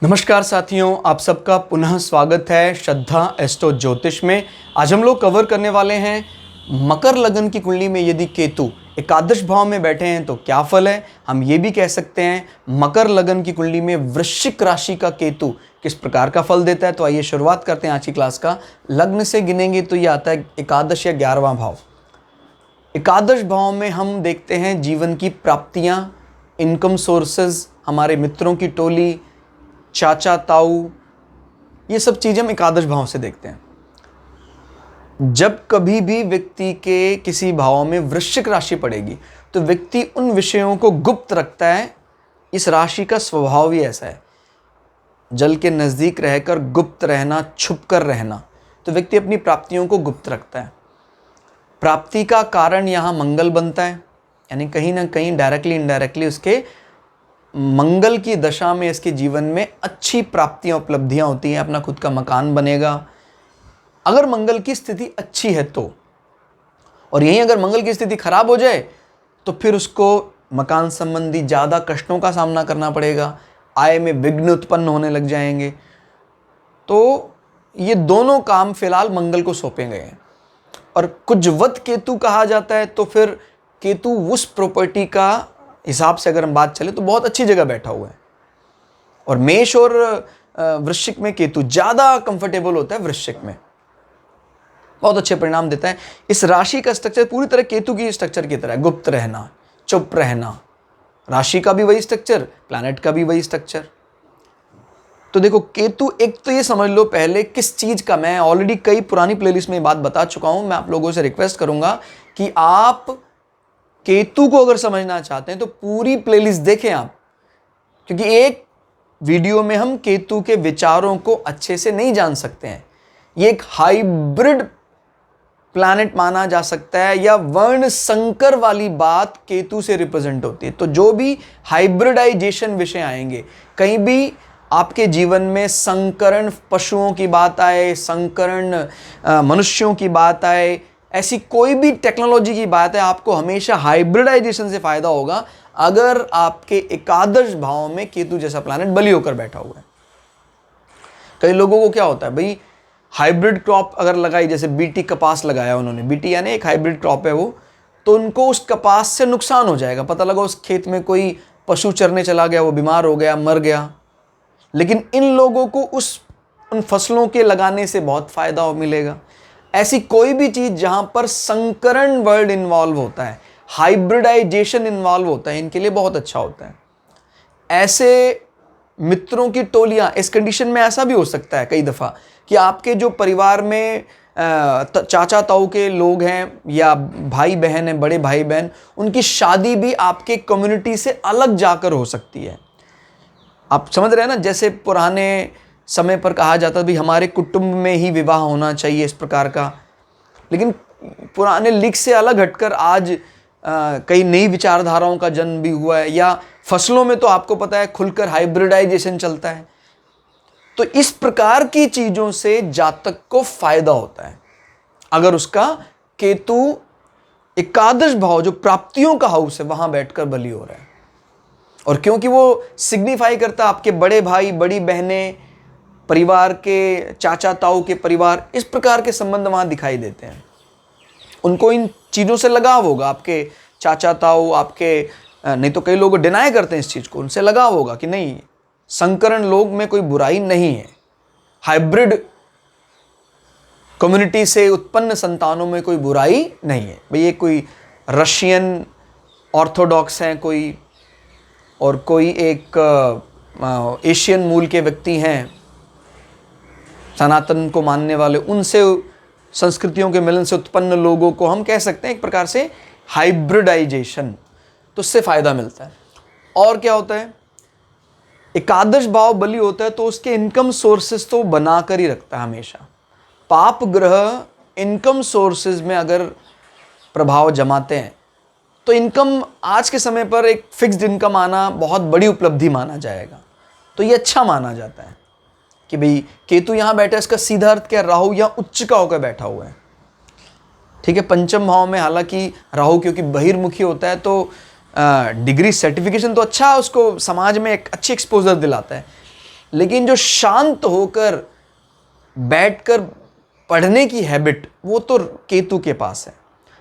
नमस्कार साथियों, आप सबका पुनः स्वागत है श्रद्धा एस्ट्रो ज्योतिष में। आज हम लोग कवर करने वाले हैं मकर लगन की कुंडली में यदि केतु एकादश भाव में बैठे हैं तो क्या फल है। हम ये भी कह सकते हैं मकर लगन की कुंडली में वृश्चिक राशि का केतु किस प्रकार का फल देता है। तो आइए शुरुआत करते हैं आज की क्लास का। लग्न से गिनेंगे तो ये आता है एकादश या 11वां भाव। एकादश भाव में हम देखते हैं जीवन की प्राप्तियां, इनकम सोर्सेज, हमारे मित्रों की टोली, चाचा ताऊ, ये सब चीज़ें हम एकादश भाव से देखते हैं। जब कभी भी व्यक्ति के किसी भाव में वृश्चिक राशि पड़ेगी तो व्यक्ति उन विषयों को गुप्त रखता है। इस राशि का स्वभाव ही ऐसा है, जल के नज़दीक रहकर गुप्त रहना, छुप कर रहना। तो व्यक्ति अपनी प्राप्तियों को गुप्त रखता है। प्राप्ति का कारण यहाँ मंगल बनता है, यानी कहीं ना कहीं डायरेक्टली इनडायरेक्टली उसके मंगल की दशा में इसके जीवन में अच्छी प्राप्तियां, उपलब्धियां होती हैं। अपना खुद का मकान बनेगा अगर मंगल की स्थिति अच्छी है तो। और यहीं अगर मंगल की स्थिति खराब हो जाए तो फिर उसको मकान संबंधी ज़्यादा कष्टों का सामना करना पड़ेगा, आय में विघ्न उत्पन्न होने लग जाएंगे। तो ये दोनों काम फिलहाल मंगल को सौंपे गए हैं। और कुजवत केतु कहा जाता है, तो फिर केतु उस प्रॉपर्टी का हिसाब से अगर हम बात चले तो बहुत अच्छी जगह बैठा हुआ है। और मेष और वृश्चिक में केतु ज़्यादा कंफर्टेबल होता है। वृश्चिक में बहुत अच्छे परिणाम देता है। इस राशि का स्ट्रक्चर पूरी तरह केतु की स्ट्रक्चर की तरह है, गुप्त रहना, चुप रहना। राशि का भी वही स्ट्रक्चर, प्लैनेट का भी वही स्ट्रक्चर। तो देखो केतु, एक तो ये समझ लो पहले किस चीज़ का, मैं ऑलरेडी कई पुरानी प्लेलिस्ट में बात बता चुका हूँ। मैं आप लोगों से रिक्वेस्ट करूँगा कि आप केतु को अगर समझना चाहते हैं तो पूरी प्लेलिस्ट देखें आप, क्योंकि एक वीडियो में हम केतु के विचारों को अच्छे से नहीं जान सकते हैं। ये एक हाइब्रिड प्लैनेट माना जा सकता है, या वर्ण संकर वाली बात केतु से रिप्रेजेंट होती है। तो जो भी हाइब्रिडाइजेशन विषय आएंगे, कहीं भी आपके जीवन में संकरण पशुओं की बात आए, संकरण मनुष्यों की बात आए, ऐसी कोई भी टेक्नोलॉजी की बात है, आपको हमेशा हाइब्रिडाइजेशन से फायदा होगा अगर आपके एकादश भाव में केतु जैसा प्लैनेट बली होकर बैठा हुआ है। कई लोगों को क्या होता है भाई, हाइब्रिड क्रॉप अगर लगाई, जैसे बीटी कपास लगाया उन्होंने, बीटी यानी एक हाइब्रिड क्रॉप है वो, तो उनको उस कपास से नुकसान हो जाएगा। पता लगा उस खेत में कोई पशु चरने चला गया, वो बीमार हो गया, मर गया। लेकिन इन लोगों को उन फसलों के लगाने से बहुत फायदा मिलेगा। ऐसी कोई भी चीज जहां पर संकरण वर्ड इन्वॉल्व होता है, हाइब्रिडाइजेशन इन्वॉल्व होता है, इनके लिए बहुत अच्छा होता है। ऐसे मित्रों की टोलियां, इस कंडीशन में ऐसा भी हो सकता है कई दफा कि आपके जो परिवार में चाचा ताऊ के लोग हैं या भाई बहन हैं, बड़े भाई बहन, उनकी शादी भी आपके कम्युनिटी से अलग जाकर हो सकती है। आप समझ रहे हैं ना, जैसे पुराने समय पर कहा जाता भी हमारे कुटुंब में ही विवाह होना चाहिए, इस प्रकार का। लेकिन पुराने लीग से अलग हटकर आज कई नई विचारधाराओं का जन्म भी हुआ है। या फसलों में तो आपको पता है खुलकर हाइब्रिडाइजेशन चलता है। तो इस प्रकार की चीजों से जातक को फायदा होता है अगर उसका केतु एकादश भाव, जो प्राप्तियों का हाउस है, वहां बैठकर बली हो रहा है। और क्योंकि वो सिग्निफाई करता आपके बड़े भाई, बड़ी बहनें, परिवार के चाचा ताऊ के परिवार, इस प्रकार के संबंध वहां दिखाई देते हैं। उनको इन चीज़ों से लगाव होगा। आपके चाचा ताऊ, आपके नहीं तो कई लोग डिनाई करते हैं इस चीज़ को, उनसे लगाव होगा कि नहीं, संकरण लोग में कोई बुराई नहीं है, हाइब्रिड कम्युनिटी से उत्पन्न संतानों में कोई बुराई नहीं है। भाई ये कोई रशियन ऑर्थोडॉक्स हैं कोई, और कोई एक एशियन मूल के व्यक्ति हैं, सनातन को मानने वाले, उनसे संस्कृतियों के मिलन से उत्पन्न लोगों को हम कह सकते हैं एक प्रकार से हाइब्रिडाइजेशन। तो उससे फायदा मिलता है। और क्या होता है, एकादश भाव बली होता है तो उसके इनकम सोर्सेज तो बनाकर ही रखता है हमेशा। पाप ग्रह इनकम सोर्सेज में अगर प्रभाव जमाते हैं तो इनकम आज के समय पर एक फिक्स्ड इनकम आना बहुत बड़ी उपलब्धि माना जाएगा। तो ये अच्छा माना जाता है कि भाई केतु यहाँ बैठा है, इसका सीधा अर्थ क्या, राहु यहाँ उच्च का होकर बैठा हुआ है। ठीक है, पंचम भाव में हालांकि राहु क्योंकि बहिर्मुखी होता है तो डिग्री सर्टिफिकेशन तो अच्छा उसको समाज में एक अच्छी एक्सपोजर दिलाता है, लेकिन जो शांत होकर बैठकर पढ़ने की हैबिट वो तो केतु के पास है।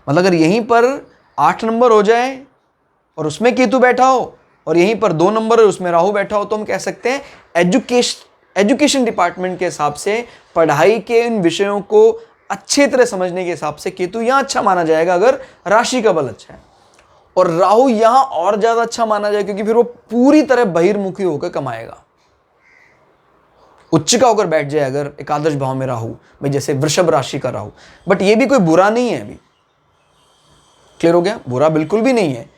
मतलब अगर यहीं पर 8 नंबर हो जाए और उसमें केतु बैठा हो और यहीं पर 2 नंबर और उसमें राहु बैठा हो, तो हम कह सकते हैं एजुकेशन डिपार्टमेंट के हिसाब से, पढ़ाई के इन विषयों को अच्छे तरह समझने के हिसाब से केतु यहां अच्छा माना जाएगा अगर राशि का बल अच्छा है। और राहु यहां और ज्यादा अच्छा माना जाएगा क्योंकि फिर वो पूरी तरह बहिर्मुखी होकर कमाएगा। उच्च का होकर बैठ जाए अगर एकादश भाव में राहु, भाई जैसे वृषभ राशि का राहु, बट ये भी कोई बुरा नहीं है। अभी क्लियर हो गया? बुरा बिल्कुल भी नहीं है।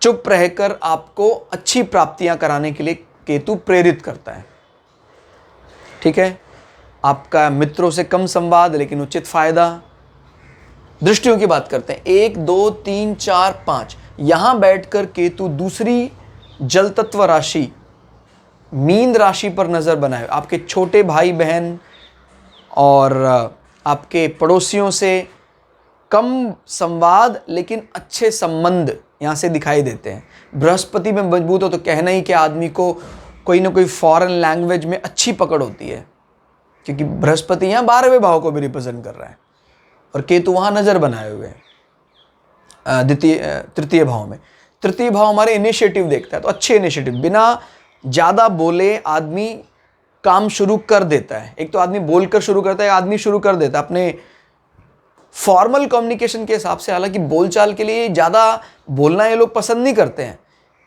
चुप रहकर आपको अच्छी प्राप्तियां कराने के लिए केतु प्रेरित करता है। ठीक है, आपका मित्रों से कम संवाद लेकिन उचित फायदा। दृष्टियों की बात करते हैं, 1 2 3 4 5, यहां बैठकर केतु दूसरी जल तत्व राशि मीन राशि पर नजर बनाए। आपके छोटे भाई बहन और आपके पड़ोसियों से कम संवाद लेकिन अच्छे संबंध यहां से दिखाई देते हैं। बृहस्पति में मजबूत हो तो कहना ही कि आदमी को कोई ना कोई फॉरेन लैंग्वेज में अच्छी पकड़ होती है, क्योंकि बृहस्पति यहां 12वें भाव को भी रिप्रेजेंट कर रहा है और केतु वहां नजर बनाए हुए हैं तृतीय भाव में। तृतीय भाव हमारे इनिशिएटिव देखता है, तो अच्छे इनिशिएटिव, बिना ज्यादा बोले आदमी काम शुरू कर देता है। एक तो आदमी बोलकर शुरू करता है, आदमी शुरू कर देता है अपने फॉर्मल कम्युनिकेशन के हिसाब से। हालांकि बोलचाल के लिए ज़्यादा बोलना ये लोग पसंद नहीं करते हैं,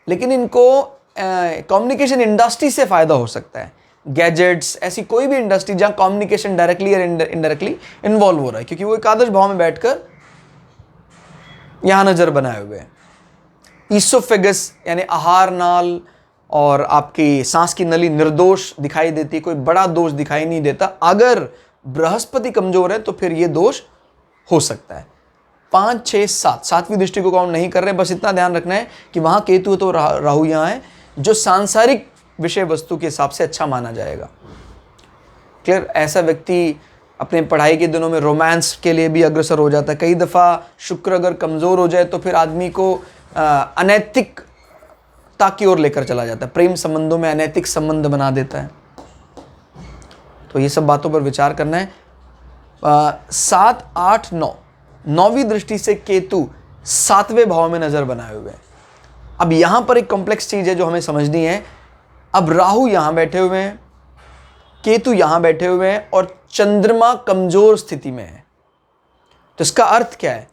लेकिन इनको कम्युनिकेशन इंडस्ट्री से फ़ायदा हो सकता है। गैजेट्स, ऐसी कोई भी इंडस्ट्री जहाँ कम्युनिकेशन डायरेक्टली या इनडायरेक्टली इन्वॉल्व हो रहा है, क्योंकि वो एकादश भाव में बैठकर यहाँ नज़र बनाए हुए हैं। ईसोफेगस यानी आहार नाल और आपकी सांस की नली निर्दोष दिखाई देती है, कोई बड़ा दोष दिखाई नहीं देता। अगर बृहस्पति कमजोर है तो फिर ये दोष हो सकता है। 5 6 7, 7वीं दृष्टि को काउंट नहीं कर रहे, बस इतना ध्यान रखना है कि वहां केतु तो राहु यहां है, जो सांसारिक विषय वस्तु के हिसाब से अच्छा माना जाएगा। क्लियर? ऐसा व्यक्ति अपने पढ़ाई के दिनों में रोमांस के लिए भी अग्रसर हो जाता है। कई दफा शुक्र अगर कमजोर हो जाए तो फिर आदमी को अनैतिकता की ओर लेकर चला जाता है, प्रेम संबंधों में अनैतिक संबंध बना देता है। तो ये सब बातों पर विचार करना है। 7 8 9, 9वीं दृष्टि से केतु 7वें भाव में नजर बनाए हुए हैं। अब यहां पर एक कॉम्प्लेक्स चीज है जो हमें समझनी है। अब राहु यहां बैठे हुए हैं, केतु यहां बैठे हुए हैं और चंद्रमा कमजोर स्थिति में है। तो इसका अर्थ क्या है?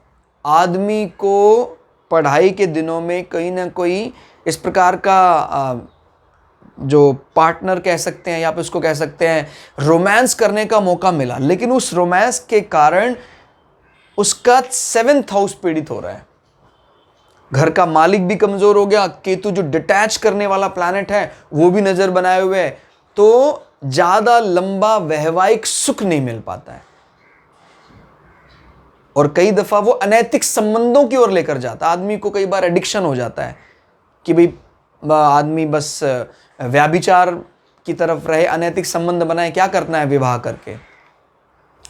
आदमी को पढ़ाई के दिनों में कहीं ना कोई इस प्रकार का जो पार्टनर कह सकते हैं या आप इसको कह सकते हैं रोमांस करने का मौका मिला, लेकिन उस रोमांस के कारण उसका 7th हाउस पीड़ित हो रहा है। घर का मालिक भी कमजोर हो गया, केतु जो डिटैच करने वाला प्लैनेट है वो भी नजर बनाए हुए है, तो ज्यादा लंबा वैवाहिक सुख नहीं मिल पाता है और कई दफा वो अनैतिक संबंधों की ओर लेकर जाता है। आदमी को कई बार एडिक्शन हो जाता है कि भाई आदमी बस व्याभिचार की तरफ रहे, अनैतिक संबंध बनाए, क्या करना है विवाह करके।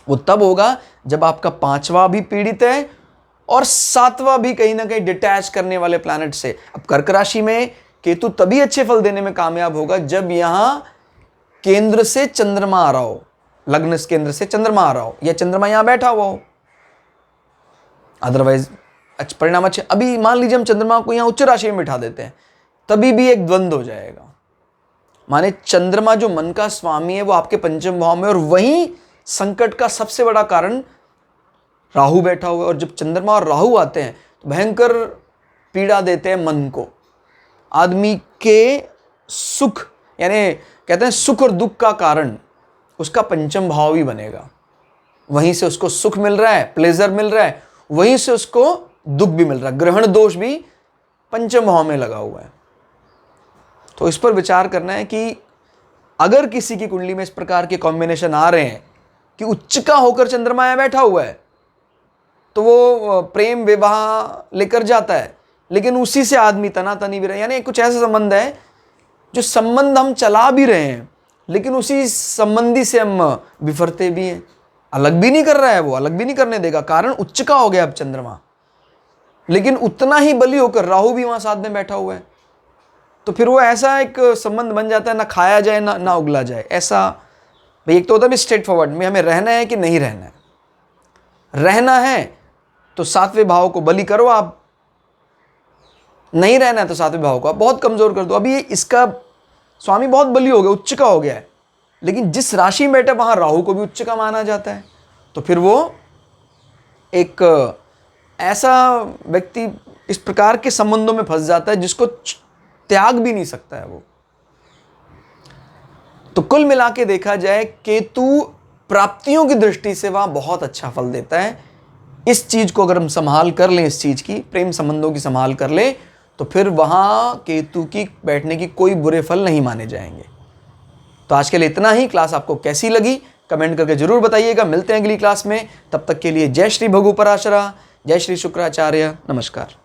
वो तब होगा जब आपका 5वां भी पीड़ित है और 7वां भी कहीं ना कहीं डिटैच करने वाले प्लैनेट से। अब कर्क राशि में केतु तभी अच्छे फल देने में कामयाब होगा जब यहां केंद्र से चंद्रमा आ रहा हो, लग्न केंद्र से चंद्रमा आ रहा हो या चंद्रमा यहां बैठा हुआ हो। अदरवाइज परिणाम अच्छे। अभी मान लीजिए हम चंद्रमा को यहां उच्च राशि में बिठा देते हैं, तभी भी एक द्वंद्व हो जाएगा। माने चंद्रमा जो मन का स्वामी है वो आपके 5वें भाव में, और वहीं संकट का सबसे बड़ा कारण राहु बैठा हुआ है। और जब चंद्रमा और राहु आते हैं तो भयंकर पीड़ा देते हैं मन को। आदमी के सुख, यानी कहते हैं सुख और दुख का कारण उसका 5वां भाव ही बनेगा। वहीं से उसको सुख मिल रहा है, प्लेजर मिल रहा है, वहीं से उसको दुख भी मिल रहा है। ग्रहण दोष भी 5वें भाव में लगा हुआ है। तो इस पर विचार करना है कि अगर किसी की कुंडली में इस प्रकार के कॉम्बिनेशन आ रहे हैं कि उच्च का होकर चंद्रमा यहां बैठा हुआ है, तो वो प्रेम विवाह लेकर जाता है, लेकिन उसी से आदमी तनातनी भी रहे। यानी कुछ ऐसा संबंध है जो संबंध हम चला भी रहे हैं लेकिन उसी संबंधी से हम बिफरते भी हैं। अलग भी नहीं कर रहा है, वो अलग भी नहीं करने देगा, कारण उच्च का हो गया अब चंद्रमा। लेकिन उतना ही बली होकर राहु भी वहां साथ में बैठा हुआ है। तो फिर वो ऐसा एक संबंध बन जाता है, ना खाया जाए ना उगला जाए। ऐसा भाई, एक तो होता है स्ट्रेट फॉरवर्ड में हमें रहना है कि नहीं रहना है। रहना है तो सातवें भाव को बलि करो आप, नहीं रहना है तो सातवें भाव को आप बहुत कमजोर कर दो। अभी इसका स्वामी बहुत बली हो गया, उच्च का हो गया है, लेकिन जिस राशि में बैठा वहां राहु को भी उच्च का माना जाता है, तो फिर वो एक ऐसा व्यक्ति इस प्रकार के संबंधों में फंस जाता है जिसको त्याग भी नहीं सकता है वो। तो कुल मिला के देखा जाए, केतु प्राप्तियों की दृष्टि से वहां बहुत अच्छा फल देता है। इस चीज को अगर हम संभाल कर लें, इस चीज की प्रेम संबंधों की संभाल कर लें, तो फिर वहां केतु की बैठने की कोई बुरे फल नहीं माने जाएंगे। तो आज के लिए इतना ही। क्लास आपको कैसी लगी कमेंट करके जरूर बताइएगा। मिलते हैं अगली क्लास में, तब तक के लिए जय श्री भगु पराशरा, जय श्री शुक्राचार्य, नमस्कार।